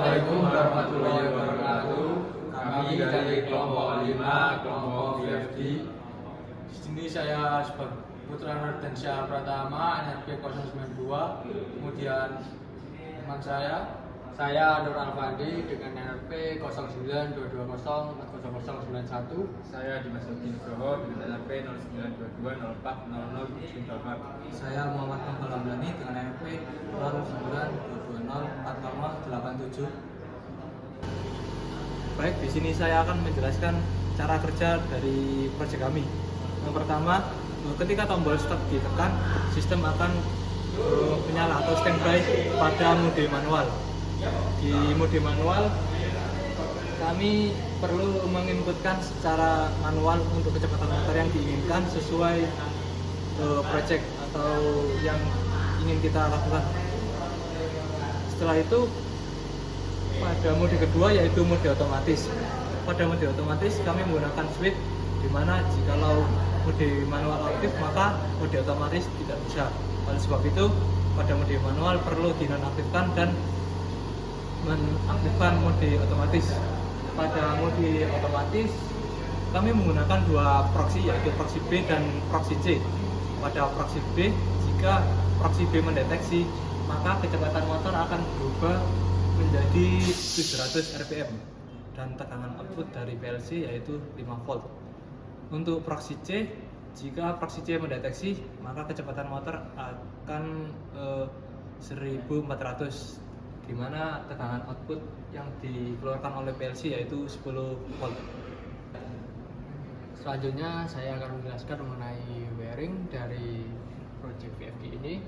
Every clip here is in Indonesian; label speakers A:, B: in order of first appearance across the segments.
A: Assalamualaikum warahmatullahi wabarakatuh. Kami dari kelompok 5, kelompok VFD. Di sini saya sebagai Putra Nordensyah Pratama, NRP 092. Kemudian teman saya Nur Alfandi dengan NRP 0922040091.
B: Saya Dimas Yogi Nugroho dengan NRP 0922040074.
C: Saya Muhammad Muhammad Ramdhani dengan NRP 0922040087.
D: Baik, di sini saya akan menjelaskan cara kerja dari proyek kami. Yang pertama, ketika tombol stop ditekan, sistem akan menyala atau standby pada mode manual. Di mode manual, kami perlu menginputkan secara manual untuk kecepatan motor yang diinginkan sesuai project atau yang ingin kita lakukan. Setelah itu, pada mode kedua yaitu mode otomatis. Pada mode otomatis kami menggunakan switch, di mana jikalau mode manual aktif maka mode otomatis tidak bisa. Oleh sebab itu, pada mode manual perlu dinonaktifkan dan mengaktifkan mode otomatis. Pada mode otomatis kami menggunakan dua proxy, yaitu proxy B dan proxy C. Pada proxy B, jika proxy B mendeteksi, maka kecepatan motor akan berubah menjadi 700 rpm dan tekanan output dari PLC yaitu 5 volt. Untuk proxy C, jika proxy C mendeteksi, maka kecepatan motor akan 1400, di mana tekanan output yang dikeluarkan oleh PLC yaitu 10 volt.
A: Selanjutnya saya akan menjelaskan mengenai wiring dari project VFD ini.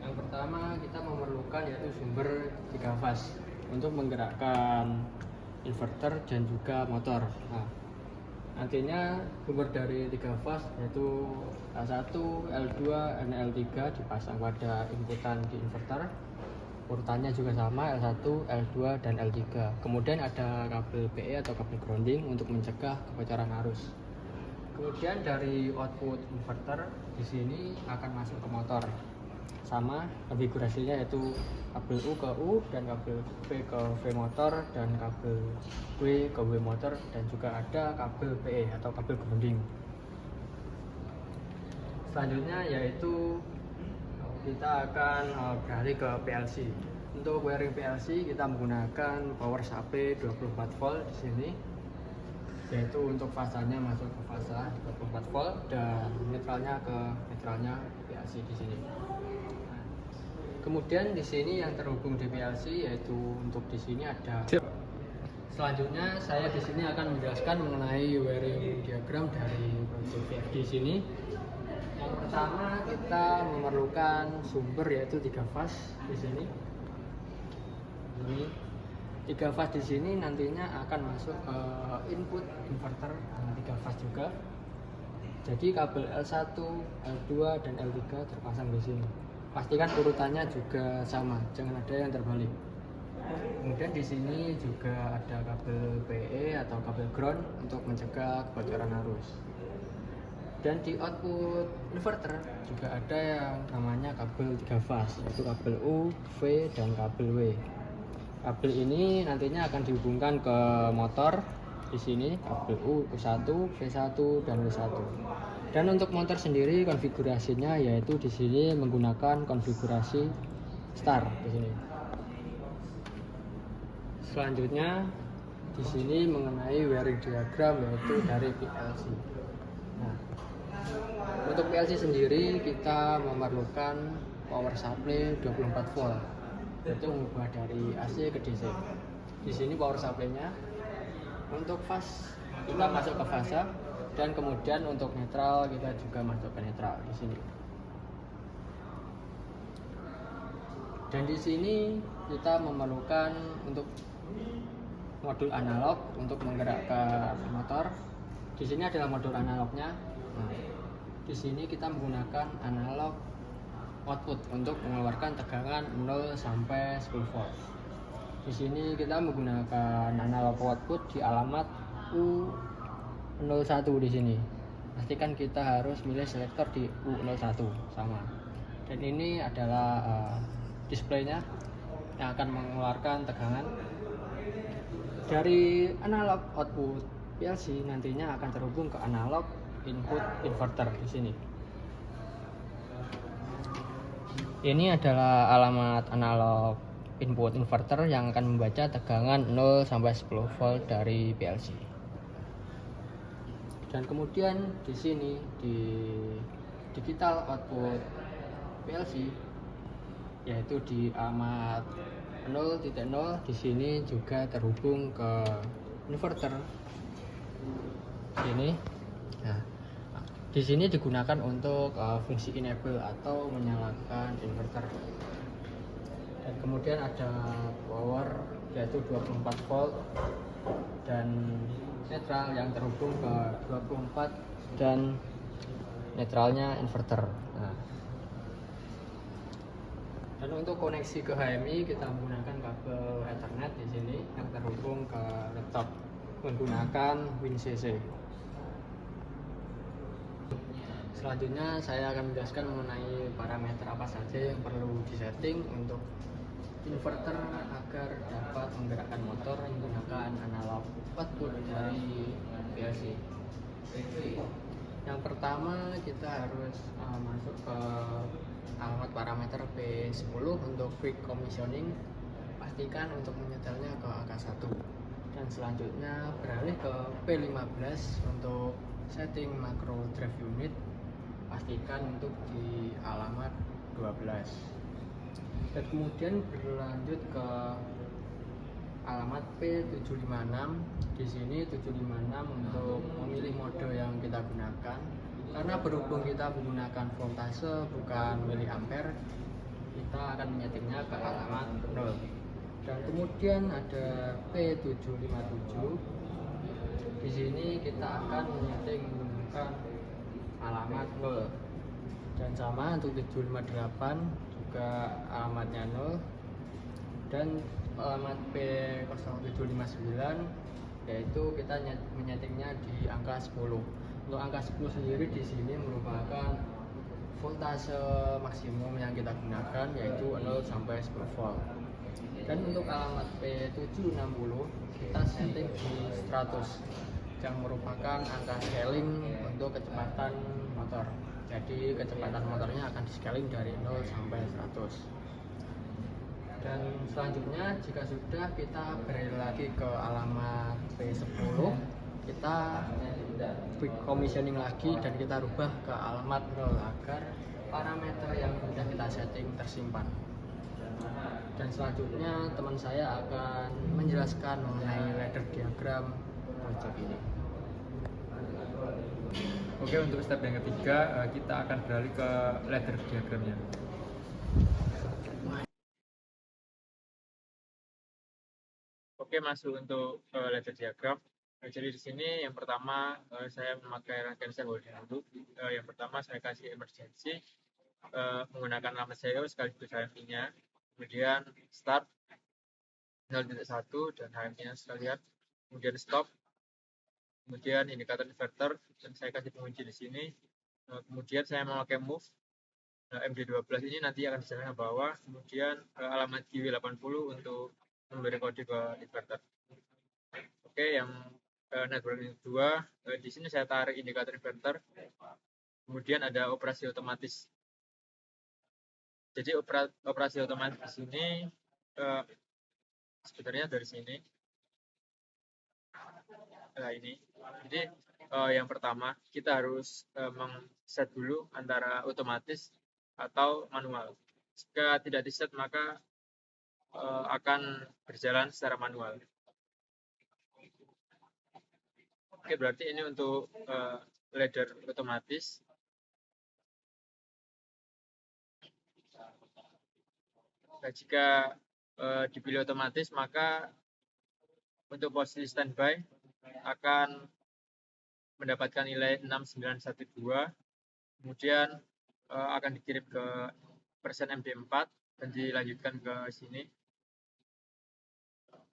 A: Yang pertama, kita memerlukan yaitu sumber 3 fase untuk menggerakkan inverter dan juga motor. Nah, nantinya sumber dari 3 fase yaitu L1, L2, dan L3 dipasang pada inputan di inverter. Urutannya juga sama, L1, L2, dan L3. Kemudian ada kabel PE atau kabel grounding untuk mencegah kebocoran arus. Kemudian dari output inverter di sini akan masuk ke motor. Sama konfigurasinya yaitu kabel U ke U dan kabel V ke V motor dan kabel W ke W motor, dan juga ada kabel PE atau kabel grounding. Selanjutnya yaitu kita akan beralih ke PLC. Untuk wiring PLC kita menggunakan power supply 24 volt di sini, yaitu untuk fasanya masuk ke fasa 24 volt dan netralnya ke netralnya PLC di sini. Kemudian di sini yang terhubung di PLC yaitu untuk di sini ada. Selanjutnya saya di sini akan menjelaskan mengenai wiring diagram dari project VFD di sini. Yang pertama, kita memerlukan sumber yaitu 3 fase di sini. Ini 3 fase di sini nantinya akan masuk ke input inverter dengan 3 fase juga. Jadi kabel L1, L2, dan L3 terpasang di sini. Pastikan urutannya juga sama, jangan ada yang terbalik. Kemudian di sini juga ada kabel PE atau kabel ground untuk mencegah kebocoran arus. Dan di output inverter juga ada yang namanya kabel 3 fase, yaitu kabel U, V, dan kabel W. Kabel ini nantinya akan dihubungkan ke motor. Di sini kabel U1, V1, dan W1. Dan untuk motor sendiri konfigurasinya yaitu di sini menggunakan konfigurasi star di sini. Selanjutnya di sini mengenai wiring diagram yaitu dari PLC. Nah, untuk PLC sendiri kita memerlukan power supply 24 volt, yaitu mengubah dari AC ke DC. Di sini power supply-nya untuk fase kita masuk ke fase, dan kemudian untuk netral kita juga masuk ke netral di sini. Dan di sini kita memerlukan untuk modul analog untuk menggerakkan motor. Di sini adalah modul analognya. Nah, di sini kita menggunakan analog output untuk mengeluarkan tegangan 0 sampai 10 volt. Di sini kita menggunakan analog output di alamat U01 di sini. Pastikan kita harus milih selektor di U01 sama. Dan ini adalah displaynya yang akan mengeluarkan tegangan. Dari analog output PLC nantinya akan terhubung ke analog input inverter di sini. Ini adalah alamat analog input inverter yang akan membaca tegangan 0 sampai 10 volt dari PLC. Dan kemudian di sini di digital output PLC yaitu di alamat 0.0 di sini juga terhubung ke inverter. Ini. Nah, di sini digunakan untuk fungsi enable atau menyalakan inverter. Dan kemudian ada power yaitu 24 volt dan netral yang terhubung ke 24 dan netralnya inverter. Nah, dan untuk koneksi ke HMI kita menggunakan kabel Ethernet di sini yang terhubung ke laptop menggunakan WinCC. Selanjutnya saya akan menjelaskan mengenai parameter apa saja yang perlu disetting untuk inverter agar dapat menggerakkan motor menggunakan analog output dari PLC. Yang pertama kita harus masuk ke alamat parameter P10 untuk quick commissioning, pastikan untuk menyetelnya ke angka 1, dan selanjutnya beralih ke P15 untuk setting makro drive unit, pastikan untuk di alamat 12, dan kemudian berlanjut ke alamat P756. Di sini 756 untuk memilih mode yang kita gunakan, karena berhubung kita menggunakan voltase bukan miliampere, kita akan menyetingnya ke alamat 0. Dan kemudian ada P757. Di sini kita akan menyeting menggunakan alamat 0. Dan sama untuk 758 juga alamatnya 0. Dan alamat P0759 yaitu kita menyetingnya di angka 10. Untuk angka 10 sendiri di sini merupakan voltase maksimum yang kita gunakan, yaitu 0 sampai 10 volt. Dan untuk alamat P760 kita setting di 100 yang merupakan angka scaling untuk kecepatan motor. Jadi kecepatan motornya akan di scaling dari 0 sampai 100. Dan selanjutnya jika sudah, kita beralih lagi ke alamat P10, kita quick commissioning lagi dan kita rubah ke alamat 0 agar parameter yang sudah kita setting tersimpan. Dan selanjutnya teman saya akan menjelaskan mengenai ladder diagram project ini.
B: Oke, untuk step yang ketiga kita akan beralih ke ladder diagramnya. Oke, masuk untuk ladder diagram. Jadi di sini yang pertama saya memakai rangkaian sel holding dulu. Yang pertama saya kasih emergency menggunakan nama CEO sekaligus HMI-nya. Kemudian start 0.1 dan HMI-nya sekalian. Kemudian stop. Kemudian indikator inverter dan saya kasih pengunci di sini. Kemudian saya memakai move. MD12 ini nanti akan disampaikan ke bawah. Kemudian alamat QW80 untuk memberi kode ke inverter. Oke, yang network yang kedua, di sini saya tarik indikator inverter. Kemudian ada operasi otomatis. Jadi operasi otomatis di sini sebenarnya dari sini. Nah, ini. Jadi yang pertama kita harus men-set dulu antara otomatis atau manual. Jika tidak di-set maka akan berjalan secara manual. Oke, berarti ini untuk ladder otomatis. Nah, jika dipilih otomatis maka untuk posisi standby akan mendapatkan nilai 6912, kemudian akan dikirim ke persen MD4 dan dilanjutkan ke sini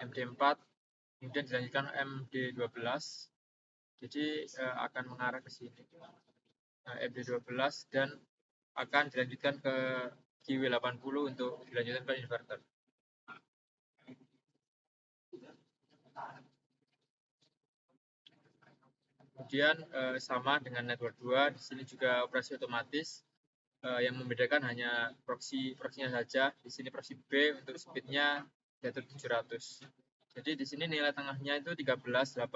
B: MD4, kemudian dilanjutkan MD12, jadi akan mengarah ke sini MD12 dan akan dilanjutkan ke QW80 untuk dilanjutkan ke inverter. Kemudian sama dengan network 2, di sini juga operasi otomatis. Yang membedakan hanya proxinya saja. Di sini proxy B untuk speednya yaitu 700. Jadi di sini nilai tengahnya itu 13824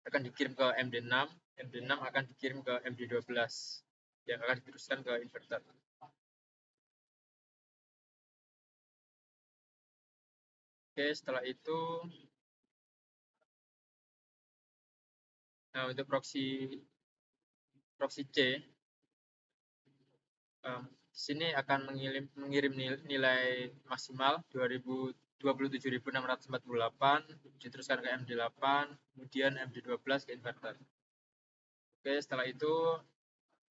B: akan dikirim ke MD6, MD6 akan dikirim ke MD12 yang akan diteruskan ke inverter. Oke, setelah itu nah untuk proxy C di sini akan mengirim nilai maksimal 27.648 diteruskan ke MD8, kemudian MD12 ke inverter. Oke, setelah itu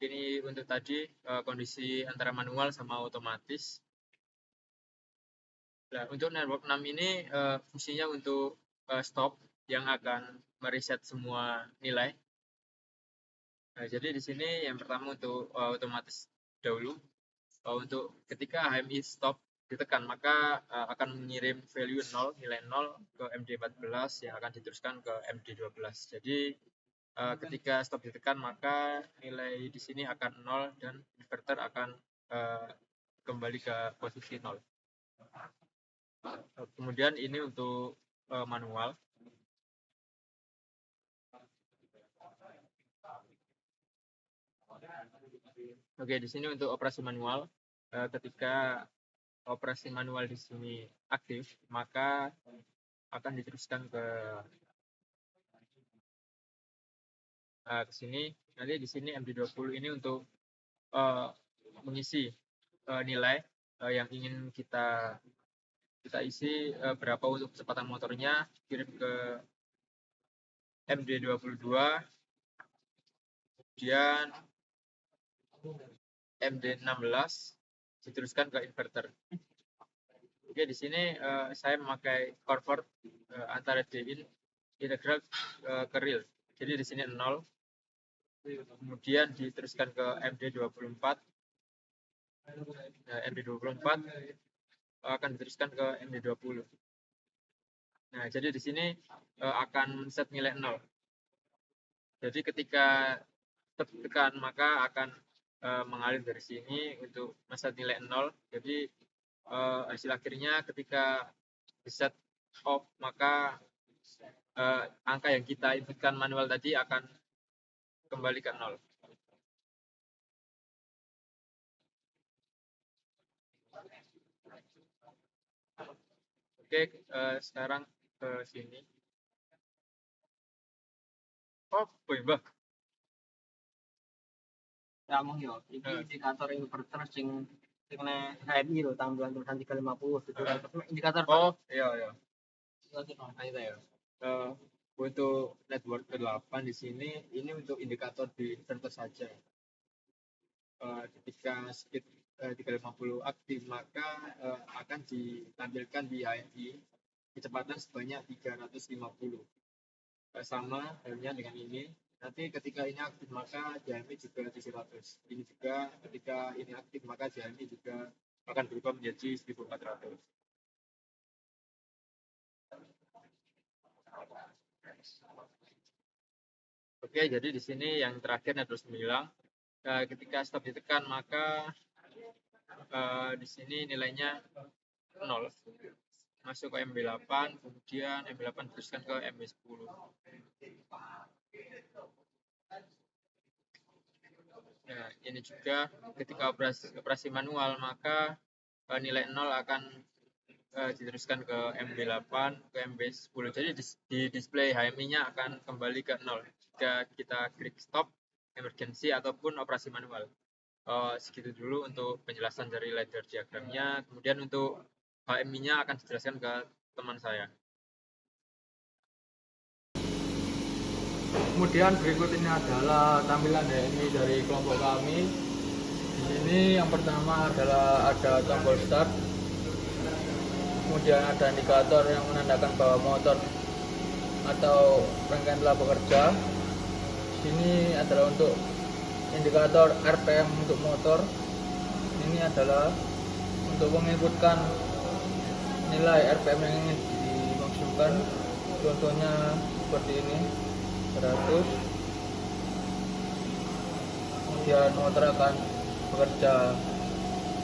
B: ini untuk tadi kondisi antara manual sama otomatis. Nah, untuk network 6 ini fungsinya untuk stop yang akan mereset semua nilai. Nah, jadi di sini yang pertama untuk otomatis dahulu. Untuk ketika HMI stop ditekan, maka akan mengirim value 0, nilai 0 ke MD14 yang akan diteruskan ke MD12. Jadi ketika stop ditekan, maka nilai di sini akan 0 dan inverter akan kembali ke posisi 0. Kemudian ini untuk manual. Oke, di sini untuk operasi manual. Ketika operasi manual di sini aktif, maka akan diteruskan ke sini. Nanti di sini MD20 ini untuk mengisi nilai yang ingin kita isi, berapa untuk kecepatan motornya, kirim ke MD22, kemudian MD16 diteruskan ke inverter. Oke, di sini saya memakai convert antara DIN integral ke real. Jadi di sini 0. Kemudian diteruskan ke MD24. MD24 akan diteruskan ke MD20. Nah, jadi di sini akan set nilai 0. Jadi ketika tekan, maka akan mengalir dari sini untuk set nilai 0. Jadi hasil akhirnya ketika set off, maka angka yang kita inputkan manual tadi akan kembali ke 0. Oke, sekarang ke sini. Oh, Mbak.
A: Ngomong yo, ini indikator inverter sing nek HMI lho, tambahan tulisan 350 itu indikator.
B: Oh, iya.
A: Ayo ya.
B: Untuk network ke-8 di sini, ini untuk indikator di inverter saja. Ketika speed 350 aktif, maka akan ditampilkan di HMI kecepatan sebanyak 350. Sama halnya dengan ini. Nanti ketika ini aktif, maka JMI juga 700. Ini juga ketika ini aktif, maka JMI juga akan berubah menjadi 1400. Oke, jadi di sini yang terakhir network 9. Ketika stop ditekan, maka di sini nilainya 0. Masuk ke MB8, kemudian MB8 teruskan ke MB10. Nah, ini juga ketika operasi manual, maka nilai 0 akan diteruskan ke MB8, ke MB10. Jadi di display HMI-nya akan kembali ke 0 jika kita klik stop, emergency, ataupun operasi manual. Segitu dulu untuk penjelasan dari ladder diagramnya. Kemudian untuk HMI-nya akan dijelaskan ke teman saya.
D: Kemudian berikut ini adalah tampilan HMI dari kelompok kami. Di sini yang pertama adalah ada tombol start, kemudian ada indikator yang menandakan bahwa motor atau rangkaian telah bekerja. Ini adalah untuk indikator RPM untuk motor. Ini adalah untuk menginputkan nilai RPM yang ingin dimaksudkan. Contohnya seperti ini.
E: 100. Kemudian motor akan bekerja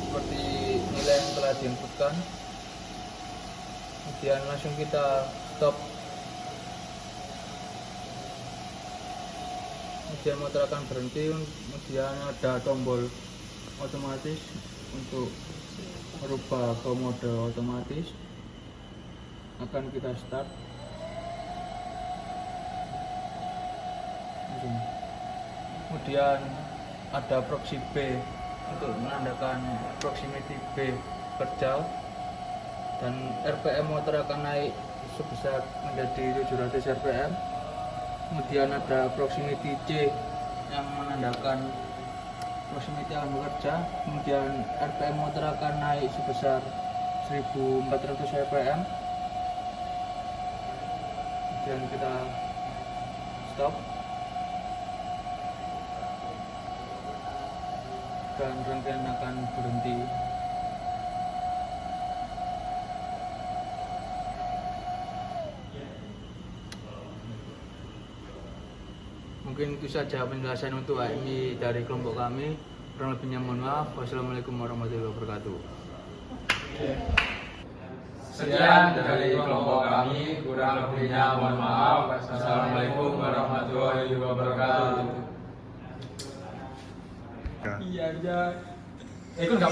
E: seperti nilai yang telah diinputkan. Kemudian langsung kita stop. Kemudian motor akan berhenti. Kemudian ada tombol otomatis untuk merubah ke mode otomatis. Akan kita start. Kemudian ada proxy B untuk menandakan proximity B kerja, dan RPM motor akan naik sebesar menjadi 700 RPM. Kemudian ada proximity C yang menandakan proximity akan bekerja. Kemudian RPM motor akan naik sebesar 1400 RPM. Kemudian kita stop dan rangkaian akan berhenti. Mungkin itu saja penjelasan untuk AMI dari kelompok kami. Kurang lebihnya mohon maaf. Wassalamualaikum warahmatullahi wabarakatuh.
F: Sekian dari kelompok kami, kurang lebihnya mohon maaf. Assalamualaikum warahmatullahi wabarakatuh.
B: Iya aja. Ikut nggak